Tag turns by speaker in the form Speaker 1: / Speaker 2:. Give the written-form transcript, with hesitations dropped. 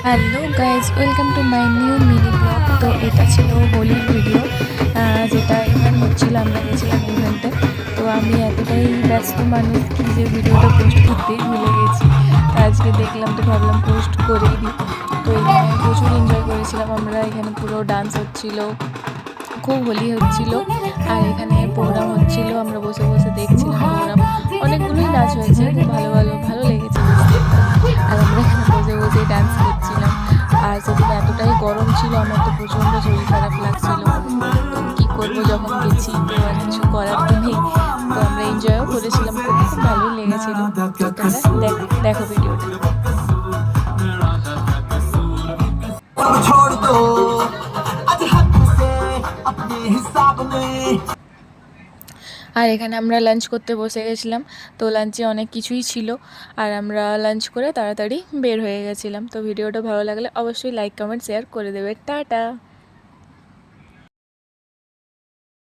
Speaker 1: Hello guys, welcome to my new mini blog. তো এটা ছিল হোলির ভিডিও, যেটা ইভেন্ট হচ্ছিল। আমরা গেছিলাম ইভেন্টে। তো আমি এতটাই ব্যস্ত মানুষ কি যে ভিডিওটা পোস্ট করতেই ভুলে গেছি। তো আজকে দেখলাম, তো ভাবলাম পোস্ট করেই দিই। তো এখানে প্রচুর এনজয় করেছিলাম আমরা। এখানে পুরো ডান্স হচ্ছিল, খুব হোলি হচ্ছিল। আর এখানে প্রোগ্রাম হচ্ছিল, আমরা বসে বসে দেখছিলাম প্রোগ্রাম। অনেকগুলোই নাচ হয়েছে, খুব ভালো ভালো ভালো লেগেছে দেখতে। আর আমরা এখানে বসে বসে ডান্স করছিলাম। আর সেদিন এতটাই গরম ছিল, আমার তো প্রচণ্ড শরীর খারাপ লাগছিল। তো কী করবো, যখন গেছি তো আর কিছু করার তো নেই। তো আমরা এনজয়ও করেছিলাম, খুব খুব ভালোই লেগেছিলো। তো তোমরা দেখো দেখো ভিডিওটা। छोड़ दो आज हद से अपने हिसाब में। আর এখানে আমরা লাঞ্চ করতে বসে গেছিলাম। তো লাঞ্চে অনেক কিছুই ছিল, আর আমরা লাঞ্চ করে তাড়াতাড়ি বের হয়ে গেছিলাম। তো ভিডিওটা ভালো লাগলে অবশ্যই লাইক কমেন্ট শেয়ার করে দেবে। টাটা।